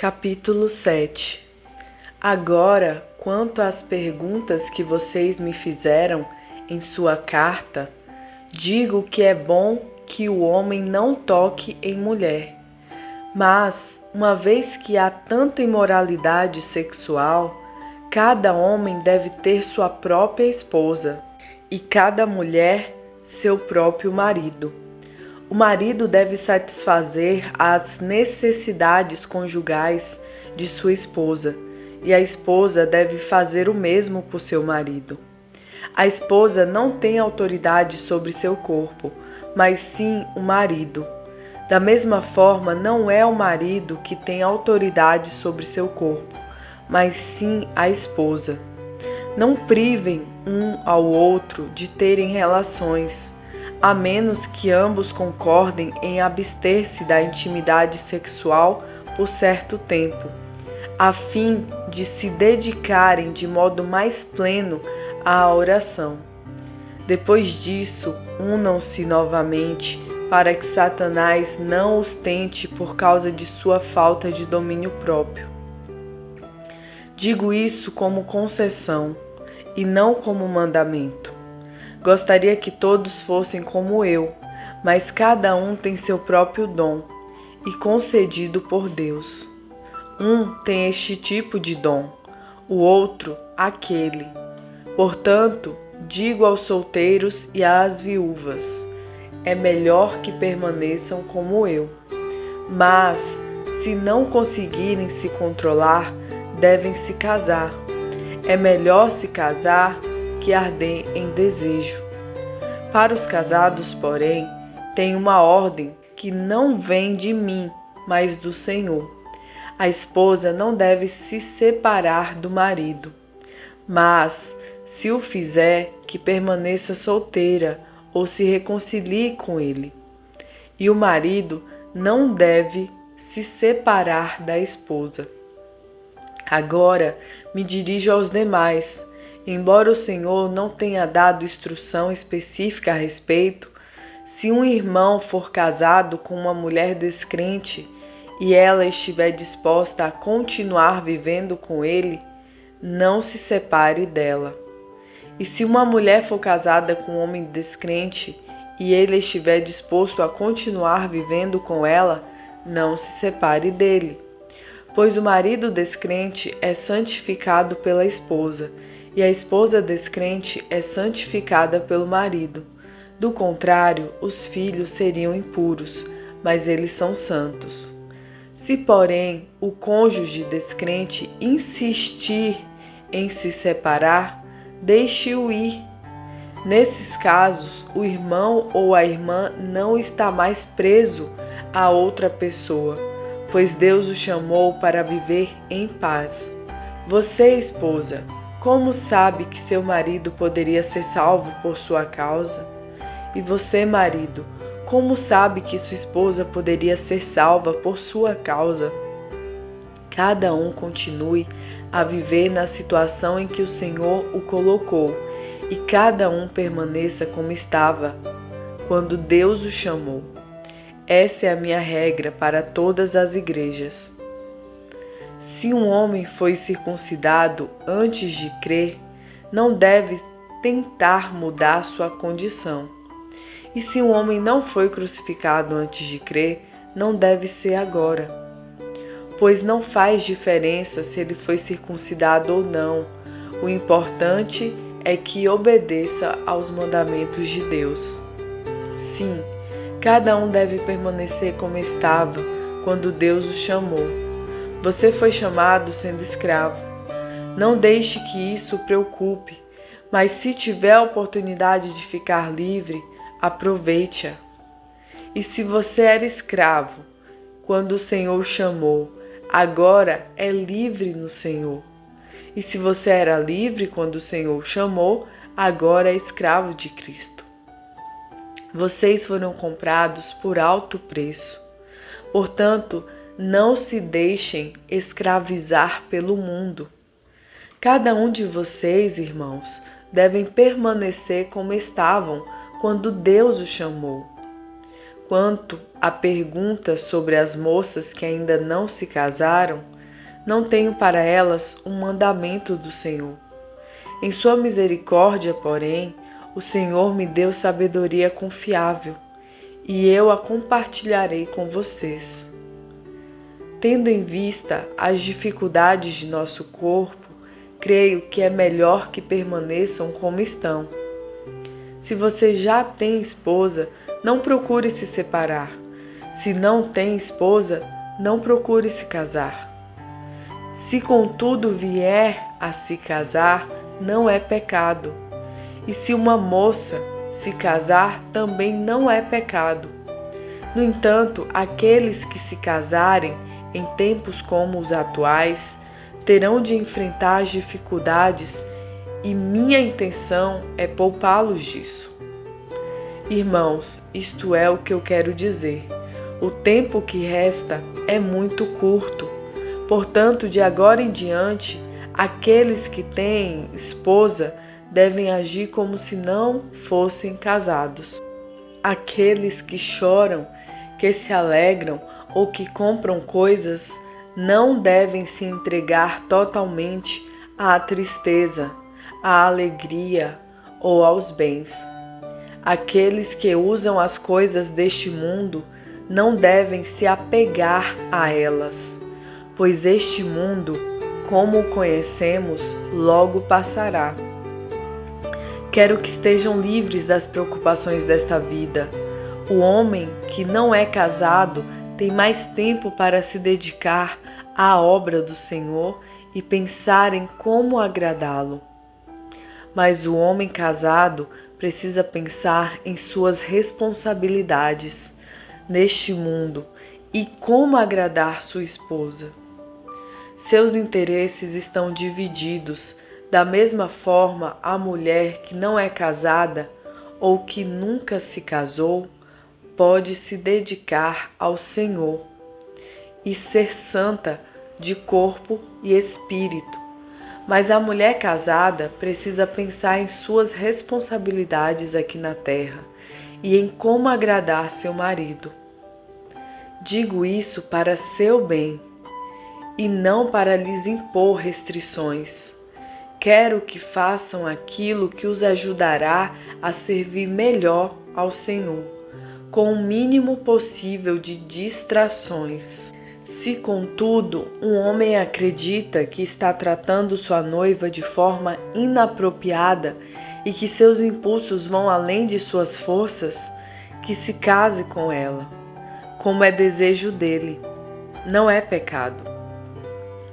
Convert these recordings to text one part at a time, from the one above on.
Capítulo 7. Agora, quanto às perguntas que vocês me fizeram em sua carta, digo que é bom que o homem não toque em mulher. Mas, uma vez que há tanta imoralidade sexual, cada homem deve ter sua própria esposa e cada mulher seu próprio marido. O marido deve satisfazer as necessidades conjugais de sua esposa, e a esposa deve fazer o mesmo por seu marido. A esposa não tem autoridade sobre seu corpo, mas sim o marido. Da mesma forma, não é o marido que tem autoridade sobre seu corpo, mas sim a esposa. Não privem um ao outro de terem relações, a menos que ambos concordem em abster-se da intimidade sexual por certo tempo, a fim de se dedicarem de modo mais pleno à oração. Depois disso, unam-se novamente, para que Satanás não os tente por causa de sua falta de domínio próprio. Digo isso como concessão, e não como mandamento. Gostaria que todos fossem como eu, mas cada um tem seu próprio dom, e concedido por Deus. Um tem este tipo de dom, o outro aquele. Portanto, digo aos solteiros e às viúvas: é melhor que permaneçam como eu. Mas, se não conseguirem se controlar, devem se casar. É melhor se casar que arder em desejo. Para os casados, porém, tem uma ordem que não vem de mim, mas do Senhor. A esposa não deve se separar do marido, mas, se o fizer, que permaneça solteira ou se reconcilie com ele. E o marido não deve se separar da esposa. Agora me dirijo aos demais. Embora o Senhor não tenha dado instrução específica a respeito, se um irmão for casado com uma mulher descrente e ela estiver disposta a continuar vivendo com ele, não se separe dela. E se uma mulher for casada com um homem descrente e ele estiver disposto a continuar vivendo com ela, não se separe dele. Pois o marido descrente é santificado pela esposa, e a esposa descrente é santificada pelo marido. Do contrário, os filhos seriam impuros, mas eles são santos. Se, porém, o cônjuge descrente insistir em se separar, deixe-o ir. Nesses casos, o irmão ou a irmã não está mais preso a outra pessoa, pois Deus o chamou para viver em paz. Você, esposa, como sabe que seu marido poderia ser salvo por sua causa? E você, marido, como sabe que sua esposa poderia ser salva por sua causa? Cada um continue a viver na situação em que o Senhor o colocou, e cada um permaneça como estava quando Deus o chamou. Essa é a minha regra para todas as igrejas. Se um homem foi circuncidado antes de crer, não deve tentar mudar sua condição. E se um homem não foi crucificado antes de crer, não deve ser agora. Pois não faz diferença se ele foi circuncidado ou não. O importante é que obedeça aos mandamentos de Deus. Sim, cada um deve permanecer como estava quando Deus o chamou. Você foi chamado sendo escravo. Não deixe que isso o preocupe, mas se tiver a oportunidade de ficar livre, aproveite-a. E se você era escravo quando o Senhor o chamou, agora é livre no Senhor. E se você era livre quando o Senhor o chamou, agora é escravo de Cristo. Vocês foram comprados por alto preço. Portanto, não se deixem escravizar pelo mundo. Cada um de vocês, irmãos, devem permanecer como estavam quando Deus os chamou. Quanto à pergunta sobre as moças que ainda não se casaram, não tenho para elas um mandamento do Senhor. Em sua misericórdia, porém, o Senhor me deu sabedoria confiável, e eu a compartilharei com vocês. Tendo em vista as dificuldades de nosso corpo, creio que é melhor que permaneçam como estão. Se você já tem esposa, não procure se separar. Se não tem esposa, não procure se casar. Se contudo vier a se casar, não é pecado. E se uma moça se casar, também não é pecado. No entanto, aqueles que se casarem em tempos como os atuais terão de enfrentar as dificuldades e minha intenção é poupá-los disso. Irmãos, isto é o que eu quero dizer. O tempo que resta é muito curto. Portanto, de agora em diante, aqueles que têm esposa devem agir como se não fossem casados. Aqueles que choram, que se alegram ou que compram coisas, não devem se entregar totalmente à tristeza, à alegria ou aos bens. Aqueles que usam as coisas deste mundo não devem se apegar a elas, pois este mundo, como o conhecemos, logo passará. Quero que estejam livres das preocupações desta vida. O homem que não é casado tem mais tempo para se dedicar à obra do Senhor e pensar em como agradá-lo. Mas o homem casado precisa pensar em suas responsabilidades neste mundo e como agradar sua esposa. Seus interesses estão divididos. Da mesma forma, a mulher que não é casada ou que nunca se casou pode se dedicar ao Senhor e ser santa de corpo e espírito. Mas a mulher casada precisa pensar em suas responsabilidades aqui na terra e em como agradar seu marido. Digo isso para seu bem e não para lhes impor restrições. Quero que façam aquilo que os ajudará a servir melhor ao Senhor, com o mínimo possível de distrações. Se, contudo, um homem acredita que está tratando sua noiva de forma inapropriada e que seus impulsos vão além de suas forças, que se case com ela, como é desejo dele. Não é pecado.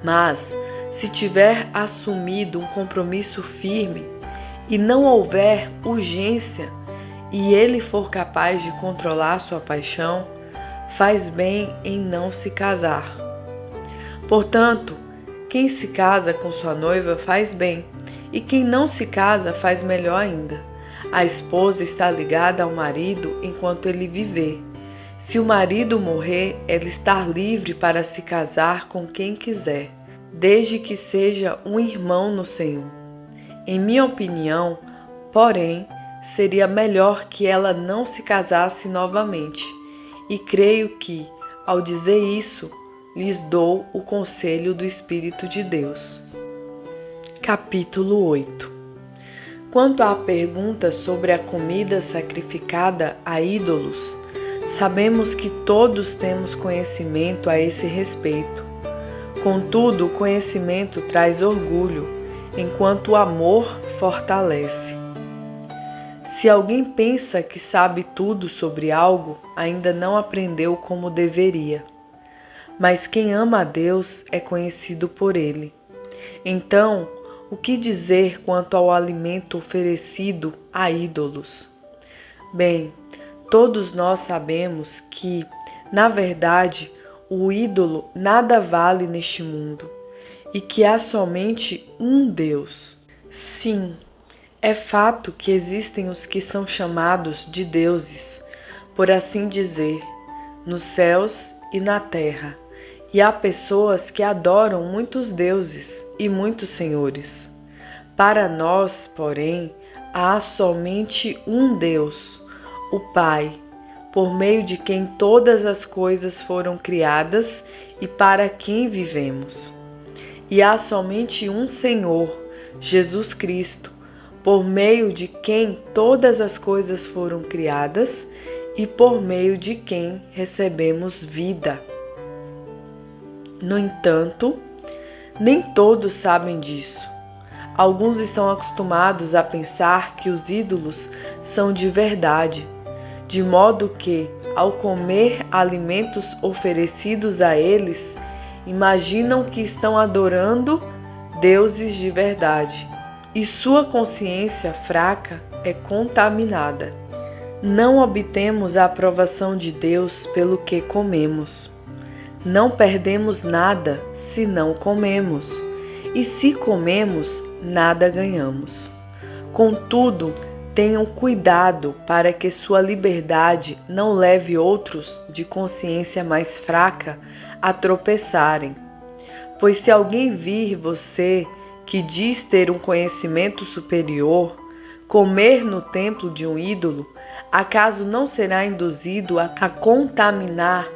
Mas, se tiver assumido um compromisso firme e não houver urgência e ele for capaz de controlar sua paixão, faz bem em não se casar. Portanto, quem se casa com sua noiva faz bem, e quem não se casa faz melhor ainda. A esposa está ligada ao marido enquanto ele viver. Se o marido morrer, ela está livre para se casar com quem quiser, desde que seja um irmão no Senhor. Em minha opinião, porém, seria melhor que ela não se casasse novamente. E creio que, ao dizer isso, lhes dou o conselho do Espírito de Deus. Capítulo 8. Quanto à pergunta sobre a comida sacrificada a ídolos, sabemos que todos temos conhecimento a esse respeito. Contudo, o conhecimento traz orgulho, enquanto o amor fortalece. Se alguém pensa que sabe tudo sobre algo, ainda não aprendeu como deveria. Mas quem ama a Deus é conhecido por Ele. Então, o que dizer quanto ao alimento oferecido a ídolos? Bem, todos nós sabemos que, na verdade, o ídolo nada vale neste mundo e que há somente um Deus. Sim, é fato que existem os que são chamados de deuses, por assim dizer, nos céus e na terra, e há pessoas que adoram muitos deuses e muitos senhores. Para nós, porém, há somente um Deus, o Pai, por meio de quem todas as coisas foram criadas e para quem vivemos. e há somente um Senhor, Jesus Cristo, por meio de quem todas as coisas foram criadas e por meio de quem recebemos vida. No entanto, nem todos sabem disso. Alguns estão acostumados a pensar que os ídolos são de verdade, de modo que, ao comer alimentos oferecidos a eles, imaginam que estão adorando deuses de verdade, e sua consciência fraca é contaminada. Não obtemos a aprovação de Deus pelo que comemos. Não perdemos nada se não comemos, e se comemos, nada ganhamos. Contudo, tenham cuidado para que sua liberdade não leve outros de consciência mais fraca a tropeçarem. Pois se alguém vir você, que diz ter um conhecimento superior, comer no templo de um ídolo, acaso não será induzido a contaminar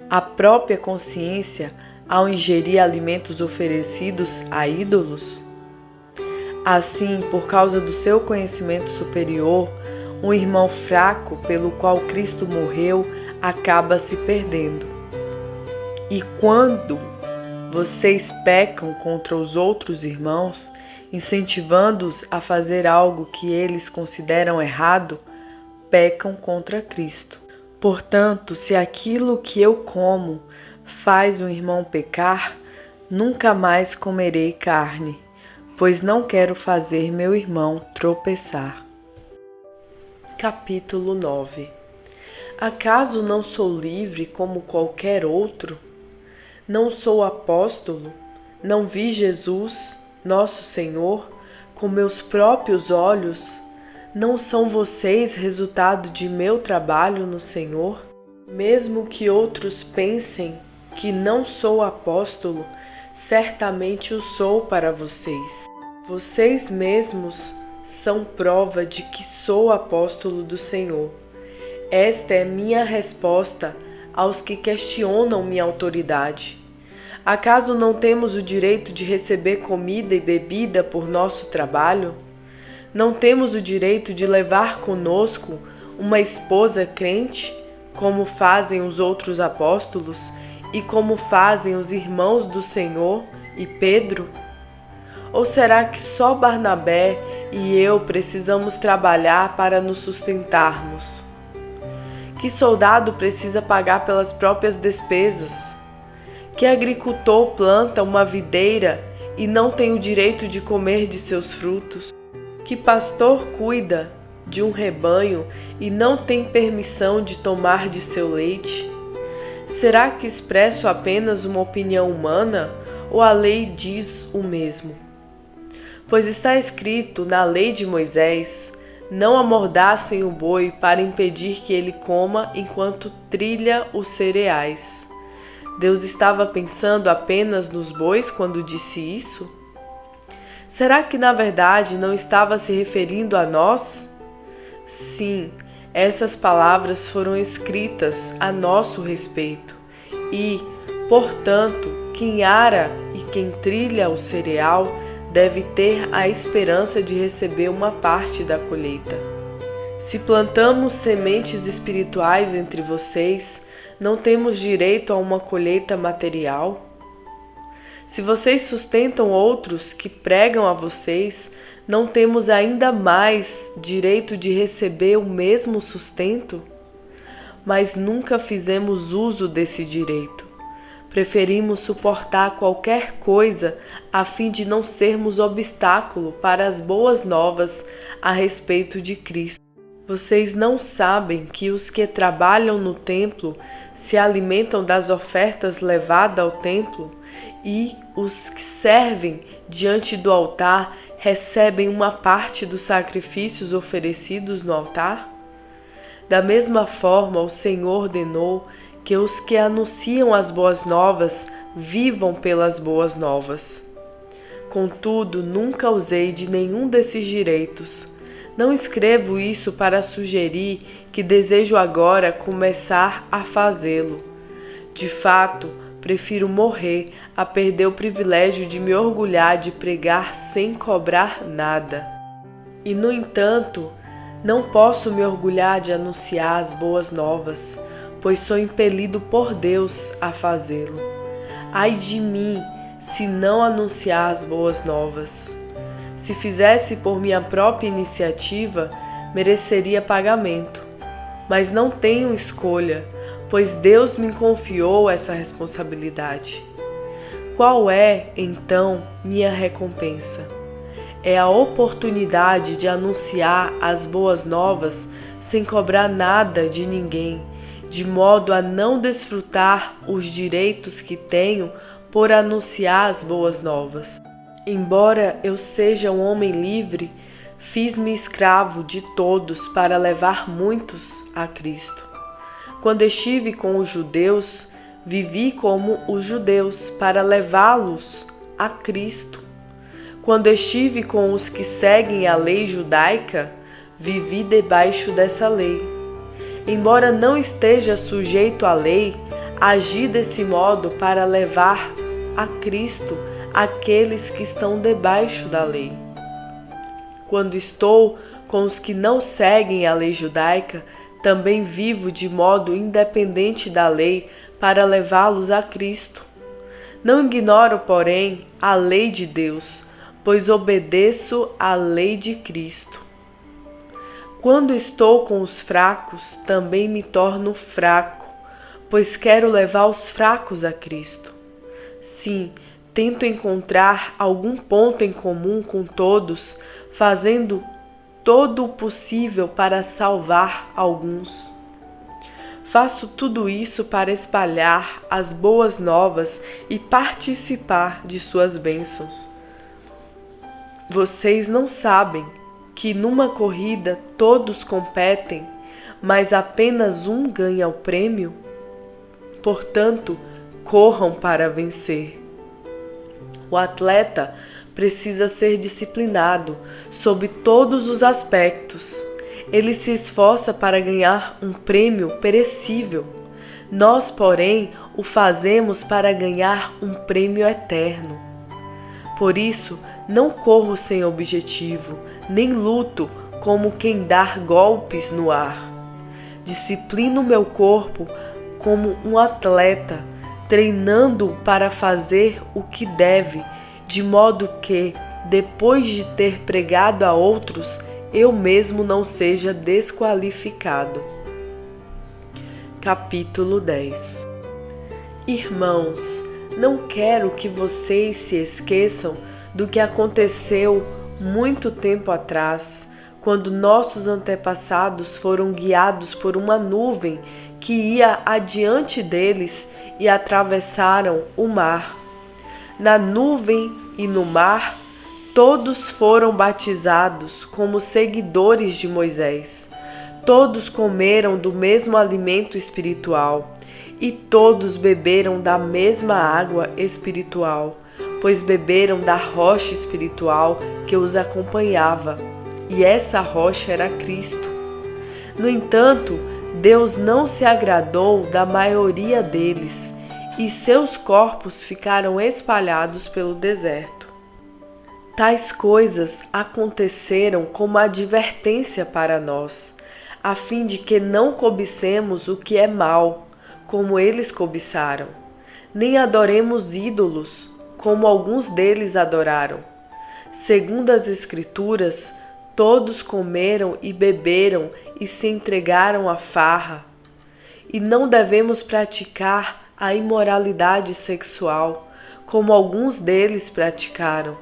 a própria consciência ao ingerir alimentos oferecidos a ídolos? Assim, por causa do seu conhecimento superior, um irmão fraco pelo qual Cristo morreu acaba se perdendo. E quando vocês pecam contra os outros irmãos, incentivando-os a fazer algo que eles consideram errado, pecam contra Cristo. Portanto, se aquilo que eu como faz um irmão pecar, nunca mais comerei carne, pois não quero fazer meu irmão tropeçar. Capítulo 9. Acaso não sou livre como qualquer outro? Não sou apóstolo? Não vi Jesus, nosso Senhor, com meus próprios olhos? Não são vocês resultado de meu trabalho no Senhor? Mesmo que outros pensem que não sou apóstolo, certamente o sou para vocês. Vocês mesmos são prova de que sou apóstolo do Senhor. Esta é minha resposta aos que questionam minha autoridade. Acaso não temos o direito de receber comida e bebida por nosso trabalho? Não temos o direito de levar conosco uma esposa crente, como fazem os outros apóstolos e como fazem os irmãos do Senhor e Pedro? Ou será que só Barnabé e eu precisamos trabalhar para nos sustentarmos? Que soldado precisa pagar pelas próprias despesas? Que agricultor planta uma videira e não tem o direito de comer de seus frutos? Que pastor cuida de um rebanho e não tem permissão de tomar de seu leite? Será que expresso apenas uma opinião humana ou a lei diz o mesmo? Pois está escrito na lei de Moisés: não amordaçem o boi para impedir que ele coma enquanto trilha os cereais. Deus estava pensando apenas nos bois quando disse isso? Será que na verdade não estava se referindo a nós? Sim, essas palavras foram escritas a nosso respeito e, portanto, quem ara e quem trilha o cereal deve ter a esperança de receber uma parte da colheita. Se plantamos sementes espirituais entre vocês, não temos direito a uma colheita material? Se vocês sustentam outros que pregam a vocês, não temos ainda mais direito de receber o mesmo sustento? Mas nunca fizemos uso desse direito. Preferimos suportar qualquer coisa a fim de não sermos obstáculo para as boas novas a respeito de Cristo. Vocês não sabem que os que trabalham no templo se alimentam das ofertas levadas ao templo e os que servem diante do altar recebem uma parte dos sacrifícios oferecidos no altar? Da mesma forma, o Senhor ordenou que os que anunciam as boas novas vivam pelas boas novas. Contudo, nunca usei de nenhum desses direitos. Não escrevo isso para sugerir que desejo agora começar a fazê-lo. De fato, prefiro morrer a perder o privilégio de me orgulhar de pregar sem cobrar nada. E, no entanto, não posso me orgulhar de anunciar as boas novas, pois sou impelido por Deus a fazê-lo. Ai de mim, se não anunciar as boas novas. Se fizesse por minha própria iniciativa, mereceria pagamento. Mas não tenho escolha, pois Deus me confiou essa responsabilidade. Qual é, então, minha recompensa? É a oportunidade de anunciar as boas novas sem cobrar nada de ninguém, de modo a não desfrutar os direitos que tenho por anunciar as boas novas. Embora eu seja um homem livre, fiz-me escravo de todos para levar muitos a Cristo. Quando estive com os judeus, vivi como os judeus para levá-los a Cristo. Quando estive com os que seguem a lei judaica, vivi debaixo dessa lei. Embora não esteja sujeito à lei, agi desse modo para levar a Cristo aqueles que estão debaixo da lei. Quando estou com os que não seguem a lei judaica, também vivo de modo independente da lei para levá-los a Cristo. Não ignoro, porém, a lei de Deus, pois obedeço à lei de Cristo. Quando estou com os fracos, também me torno fraco, pois quero levar os fracos a Cristo. Sim, tento encontrar algum ponto em comum com todos, fazendo todo o possível para salvar alguns. Faço tudo isso para espalhar as boas novas e participar de suas bênçãos. Vocês não sabem que numa corrida todos competem, mas apenas um ganha o prêmio? Portanto, corram para vencer. O atleta precisa ser disciplinado sob todos os aspectos. Ele se esforça para ganhar um prêmio perecível. Nós, porém, o fazemos para ganhar um prêmio eterno. Por isso, não corro sem objetivo, nem luto como quem dá golpes no ar. Disciplino meu corpo como um atleta, treinando para fazer o que deve, de modo que, depois de ter pregado a outros, eu mesmo não seja desqualificado. Capítulo 10. Irmãos, não quero que vocês se esqueçam do que aconteceu muito tempo atrás, quando nossos antepassados foram guiados por uma nuvem que ia adiante deles e atravessaram o mar. Na nuvem e no mar, todos foram batizados como seguidores de Moisés. Todos comeram do mesmo alimento espiritual e todos beberam da mesma água espiritual, pois beberam da rocha espiritual que os acompanhava, e essa rocha era Cristo. No entanto, Deus não se agradou da maioria deles, e seus corpos ficaram espalhados pelo deserto. Tais coisas aconteceram como advertência para nós, a fim de que não cobicemos o que é mal, como eles cobiçaram, nem adoremos ídolos, como alguns deles adoraram. Segundo as Escrituras, todos comeram e beberam e se entregaram à farra. E não devemos praticar a imoralidade sexual, como alguns deles praticaram,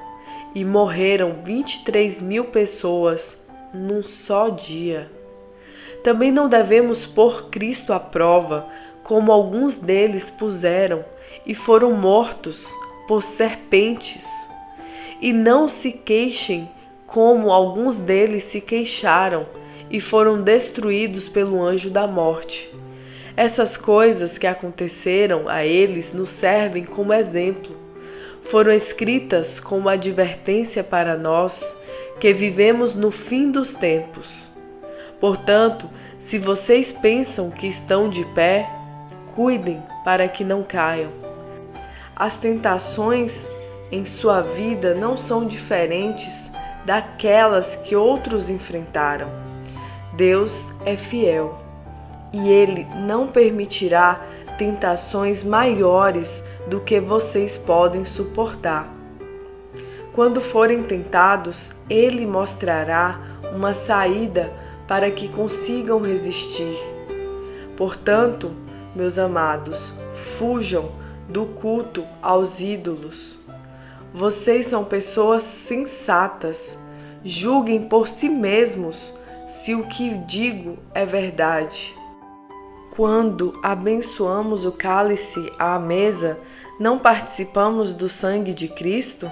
e morreram 23.000 pessoas num só dia. Também não devemos pôr Cristo à prova, como alguns deles puseram, e foram mortos por serpentes. E não se queixem, como alguns deles se queixaram, e foram destruídos pelo anjo da morte. Essas coisas que aconteceram a eles nos servem como exemplo. Foram escritas como advertência para nós, que vivemos no fim dos tempos. Portanto, se vocês pensam que estão de pé, cuidem para que não caiam. as tentações em sua vida não são diferentes daquelas que outros enfrentaram. Deus é fiel e Ele não permitirá tentações maiores do que vocês podem suportar. Quando forem tentados, Ele mostrará uma saída para que consigam resistir. Portanto, meus amados, fujam do culto aos ídolos. Vocês são pessoas sensatas. Julguem por si mesmos se o que digo é verdade. Quando abençoamos o cálice à mesa, não participamos do sangue de Cristo?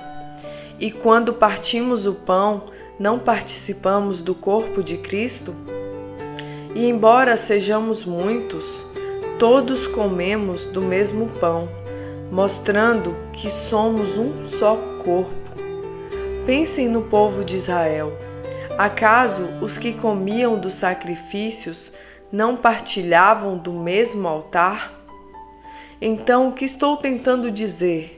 E quando partimos o pão, não participamos do corpo de Cristo? E embora sejamos muitos, todos comemos do mesmo pão, mostrando que somos um só corpo. Pensem no povo de Israel. Acaso os que comiam dos sacrifícios não partilhavam do mesmo altar? Então, o que estou tentando dizer?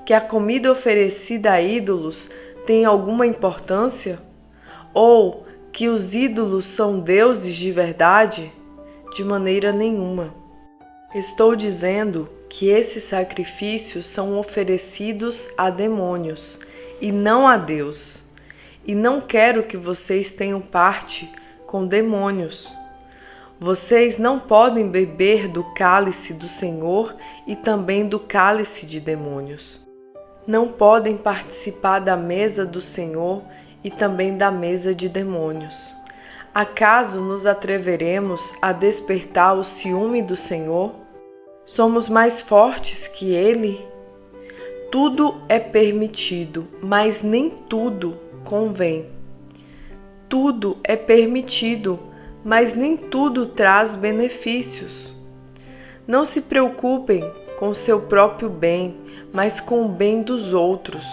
Que a comida oferecida a ídolos tem alguma importância? Ou que os ídolos são deuses de verdade? De maneira nenhuma. Estou dizendo que esses sacrifícios são oferecidos a demônios e não a Deus. E não quero que vocês tenham parte com demônios. Vocês não podem beber do cálice do Senhor e também do cálice de demônios. Não podem participar da mesa do Senhor e também da mesa de demônios. Acaso nos atreveremos a despertar o ciúme do Senhor? Somos mais fortes que Ele? Tudo é permitido, mas nem tudo convém. Tudo é permitido, mas nem tudo traz benefícios. Não se preocupem com seu próprio bem, mas com o bem dos outros.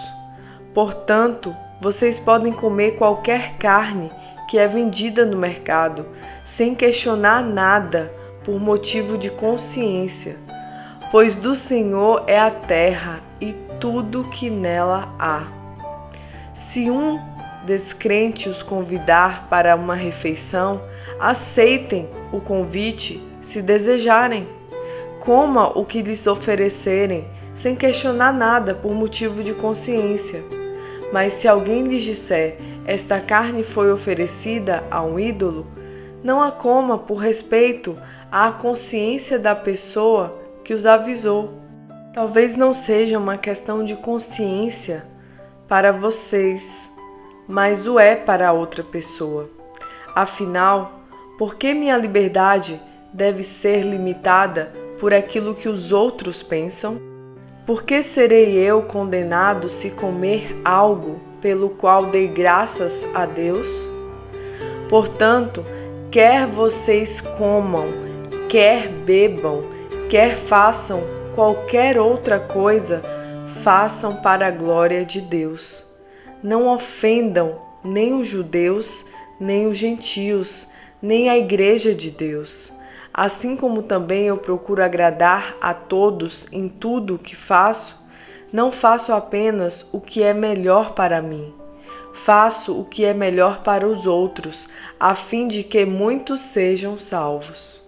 Portanto, vocês podem comer qualquer carne que é vendida no mercado, sem questionar nada por motivo de consciência, pois do Senhor é a terra e tudo que nela há. Se um descrente os convidar para uma refeição, aceitem o convite se desejarem. Coma o que lhes oferecerem, sem questionar nada por motivo de consciência. Mas se alguém lhes disser, esta carne foi oferecida a um ídolo, não a coma por respeito à consciência da pessoa que os avisou. Talvez não seja uma questão de consciência para vocês, mas o é para outra pessoa. Afinal, por que minha liberdade deve ser limitada por aquilo que os outros pensam? Por que serei eu condenado se comer algo pelo qual dei graças a Deus? Portanto, quer vocês comam, quer bebam, quer façam qualquer outra coisa, façam para a glória de Deus. Não ofendam nem os judeus, nem os gentios, nem a igreja de Deus. Assim como também eu procuro agradar a todos em tudo o que faço, não faço apenas o que é melhor para mim. Faço o que é melhor para os outros, a fim de que muitos sejam salvos.